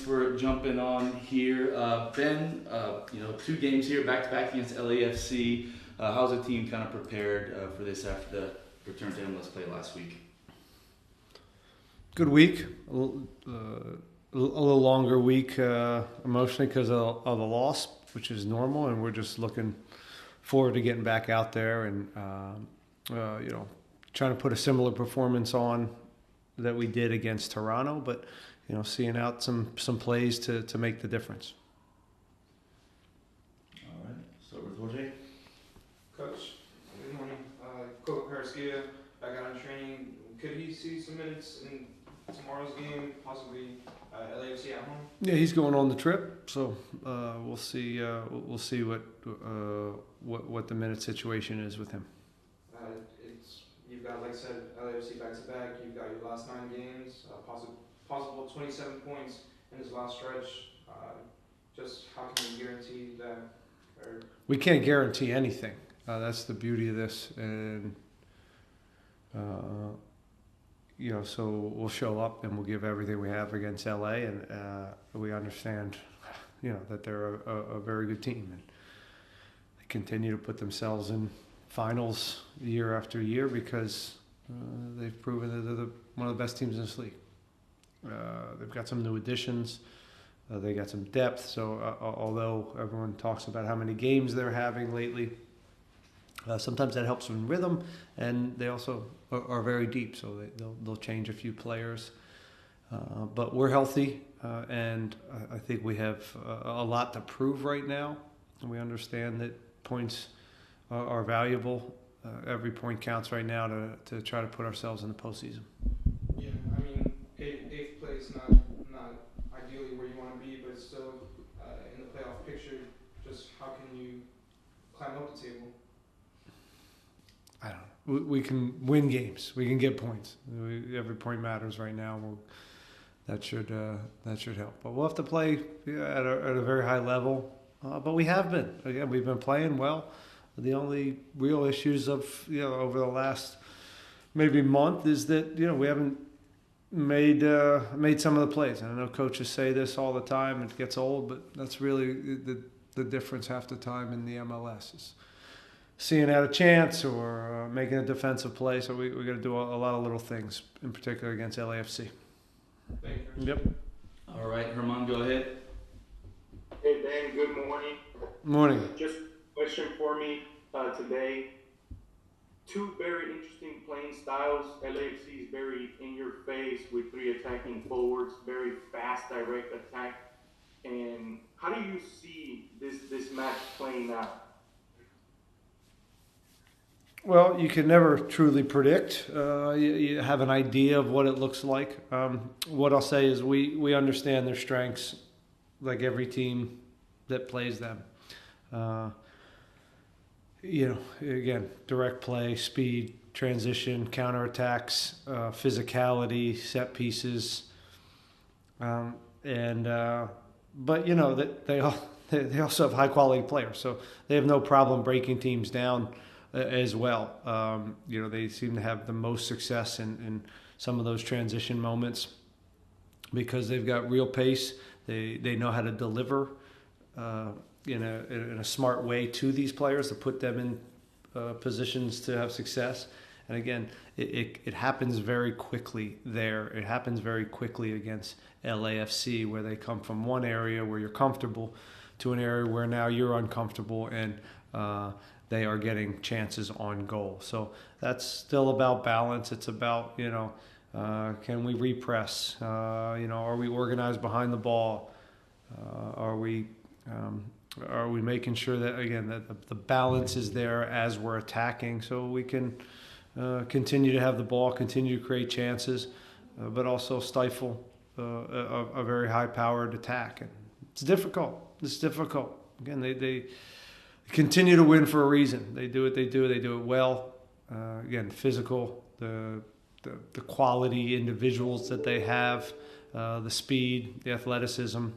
For jumping on here. Ben, 2 games here back to back against LAFC. How's the team kind of prepared for this after the return to MLS play last week? Good week. A little longer week emotionally because of the loss, which is normal, and we're just looking forward to getting back out there and trying to put a similar performance on that we did against Toronto, but seeing out some plays to make the difference. All right. So with Jorge. Coach, good morning. Coach Carrasquilla back out in training. Could he see some minutes in tomorrow's game, possibly LAFC at home? Yeah, he's going on the trip, so we'll see. We'll see what the minute situation is with him. You've got, like I said, LAFC back to back. You've got your last 9 games, possible 27 points in this last stretch. Just how can you guarantee that? We can't guarantee anything. That's the beauty of this, and so we'll show up and we'll give everything we have against LA, and we understand, that they're a very good team, and they continue to put themselves in finals year after year because they've proven that they're one of the best teams in this league. They've got some new additions. They got some depth. So although everyone talks about how many games they're having lately, sometimes that helps in rhythm, and they also are very deep. So they'll change a few players. But we're healthy, and I think we have a lot to prove right now. And we understand that points are valuable. Every point counts right now to try to put ourselves in the postseason. Yeah, I mean, eighth place, not ideally where you want to be, but still in the playoff picture. Just how can you climb up the table? I don't know. We can win games. We can get points. Every point matters right now. That should help. But we'll have to play at a very high level. But we have been. Again, we've been playing well. The only real issues of over the last maybe month is that we haven't made some of the plays. And I know coaches say this all the time. It gets old, but that's really the difference half the time in the MLS is seeing out a chance or making a defensive play. So we got to do a lot of little things, in particular against LAFC. Thank you. Yep. All right, Herman, go ahead. Hey Ben, good morning. Morning. Just a question for me today. 2 very interesting playing styles. LAFC is very in your face with 3 attacking forwards, very fast, direct attack. And how do you see this match playing out? Well, you can never truly predict. You have an idea of what it looks like. What I'll say is we understand their strengths, like every team that plays them. Again, direct play, speed, transition, counterattacks, physicality, set pieces, but that they also have high quality players, so they have no problem breaking teams down as well. They seem to have the most success in some of those transition moments because they've got real pace. They know how to deliver in a smart way to these players to put them in positions to have success. And again, it happens very quickly there. It happens very quickly against LAFC, where they come from one area where you're comfortable to an area where now you're uncomfortable, and they are getting chances on goal. So that's still about balance. It's about, can we repress? Are we organized behind the ball? Are we making sure that, again, that the balance is there as we're attacking, so we can continue to have the ball, continue to create chances, but also stifle a very high-powered attack. And it's difficult. It's difficult. Again, they continue to win for a reason. They do what they do. They do it well. Again, physical, the quality individuals that they have, the speed, the athleticism,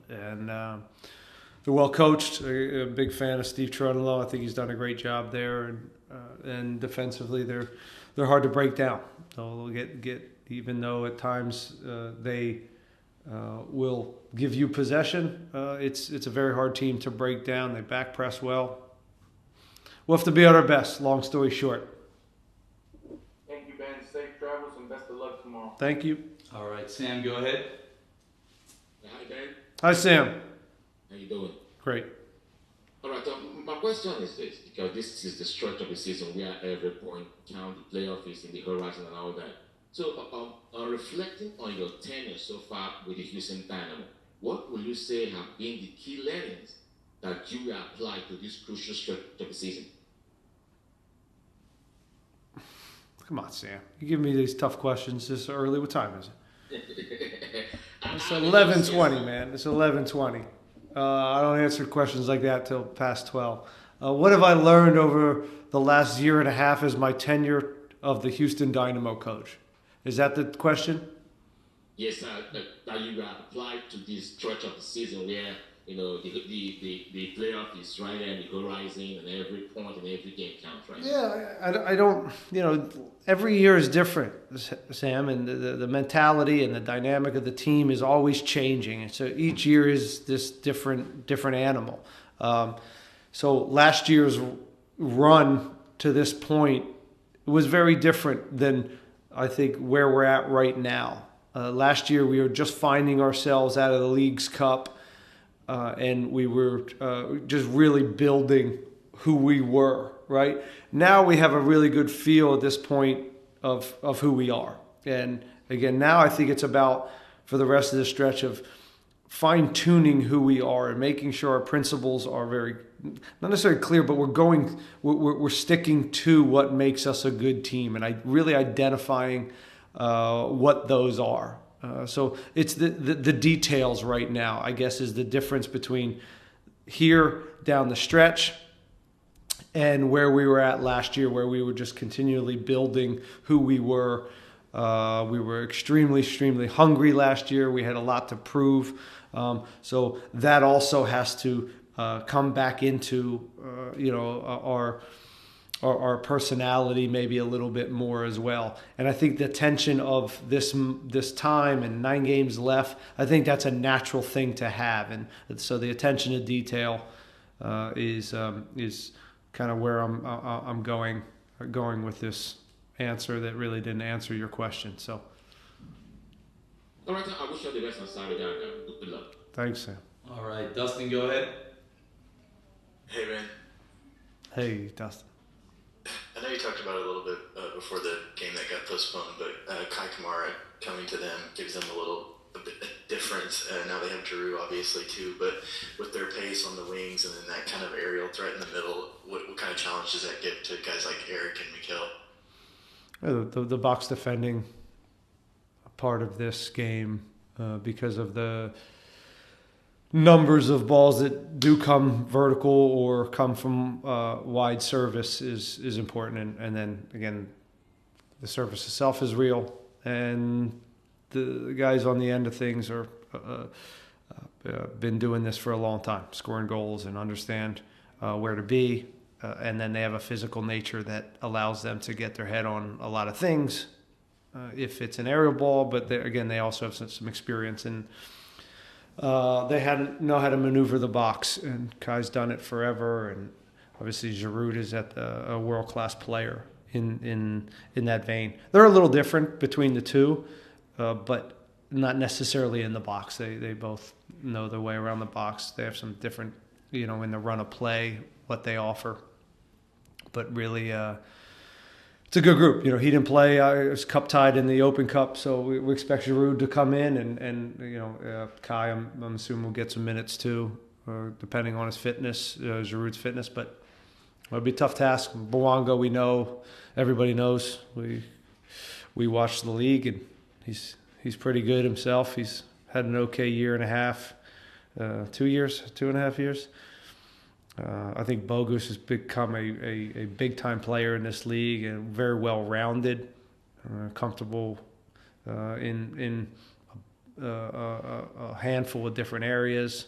and they're well coached. A big fan of Steve Trunlow. I think he's done a great job there, and defensively they're hard to break down. So they'll get even though at times they will give you possession. It's a very hard team to break down. They back press well. We'll have to be at our best, long story short. Thank you, Ben. Safe travels and best of luck tomorrow. Thank you. All right, Sam, go ahead. Hi, Ben. Hi, Sam. How you doing? Great. All right. My question is this, because this is the stretch of the season where every point count, the playoff is in the horizon and all that. So, reflecting on your tenure so far with the Houston Dynamo, what will you say have been the key learnings that you will apply to this crucial stretch of the season? Come on, Sam. You give me these tough questions this early. What time is it? It's 11:20, man. It's 11:20. I don't answer questions like that till past 12. What have I learned over the last year and a half as my tenure of the Houston Dynamo coach? Is that the question? Yes, that you will apply to this stretch of the season where the playoff is right there in the horizon and every point and every game counts, right? Yeah, I don't, every year is different, Sam, and the mentality and the dynamic of the team is always changing. And so each year is this different animal. So last year's run to this point was very different than I think where we're at right now. Last year we were just finding ourselves out of the League's Cup. And we were just really building who we were, right? Now we have a really good feel at this point of who we are. And again, now I think it's about, for the rest of the stretch, of fine-tuning who we are and making sure our principles are very, not necessarily clear, but we're sticking to what makes us a good team and really identifying what those are. So it's the details right now, I guess, is the difference between here down the stretch and where we were at last year, where we were just continually building who we were. We were extremely, extremely hungry last year. We had a lot to prove. So that also has to come back into, our personality maybe a little bit more as well. And I think the tension of this time and 9 games left, I think that's a natural thing to have. And so the attention to detail is kind of where I'm going with this answer that really didn't answer your question. So. All right, I wish you all the best on Saturday. Good luck. Thanks, Sam. All right, Dustin, go ahead. Hey, man. Hey, Dustin. I know you talked about it a little bit before the game that got postponed, but Kai Kamara coming to them gives them a bit difference. Now they have Giroud, obviously, too, but with their pace on the wings and then that kind of aerial threat in the middle, what kind of challenge does that give to guys like Eric and Mikhail? The box defending part of this game because of the numbers of balls that do come vertical or come from wide service is important. And then, again, the service itself is real. And the guys on the end of things are been doing this for a long time, scoring goals and understand where to be. And then they have a physical nature that allows them to get their head on a lot of things if it's an aerial ball. But they also have some experience in they know how to maneuver the box, and Kai's done it forever. And obviously Giroud is a world-class player in that vein. They're a little different between the two, but not necessarily in the box. They both know their way around the box. They have some different, in the run of play, what they offer. But really, it's a good group. He didn't play. It was cup tied in the Open Cup, so we expect Giroud to come in, and Kai, I'm assuming, will get some minutes too, depending on his fitness, Giroud's fitness. But it'll be a tough task. Bouanga, we know, everybody knows. We watched the league, and he's pretty good himself. He's had an okay year and a half, 2.5 years. I think Bogus has become a big-time player in this league and very well-rounded, comfortable in a handful of different areas,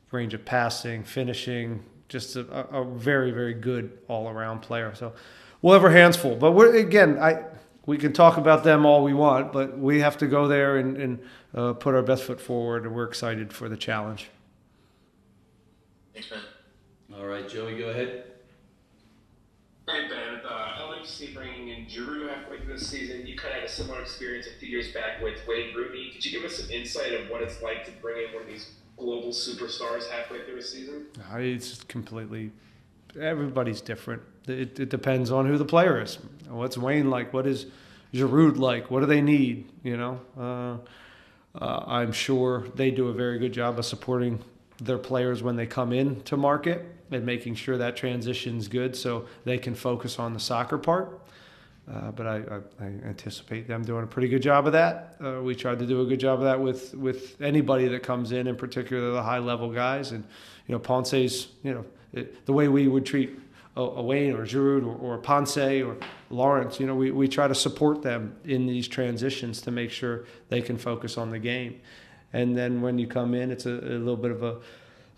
range of passing, finishing, just a very, very good all-around player. So we'll have our hands full. But we can talk about them all we want, but we have to go there and put our best foot forward, and we're excited for the challenge. Thanks, man. All right, Joey, go ahead. All right, Ben, with LAFC bringing in Giroud halfway through the season, you kind of had a similar experience a few years back with Wayne Rooney. Could you give us some insight of what it's like to bring in one of these global superstars halfway through a season? It's completely, everybody's different. It depends on who the player is. What's Wayne like? What is Giroud like? What do they need? I'm sure they do a very good job of supporting their players when they come in to market and making sure that transition's good so they can focus on the soccer part. But I anticipate them doing a pretty good job of that. We tried to do a good job of that with anybody that comes in particular the high-level guys. And, Ponce's, the way we would treat a Wayne or Giroud or Ponce or Lawrence, we try to support them in these transitions to make sure they can focus on the game. And then when you come in, it's a little bit of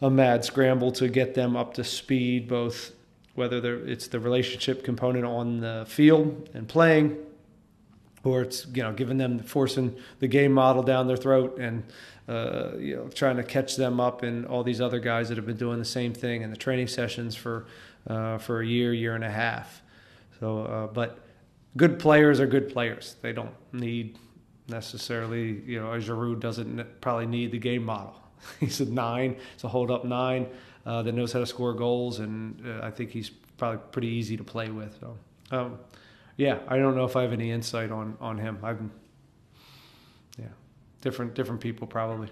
a mad scramble to get them up to speed, both whether it's the relationship component on the field and playing, or it's giving them, forcing the game model down their throat and trying to catch them up in all these other guys that have been doing the same thing in the training sessions for a year and a half. So, but good players are good players. They don't need necessarily, Giroud doesn't probably need the game model. He's a 9, it's a hold-up 9 that knows how to score goals, and I think he's probably pretty easy to play with. So, I don't know if I have any insight on him. Different people probably.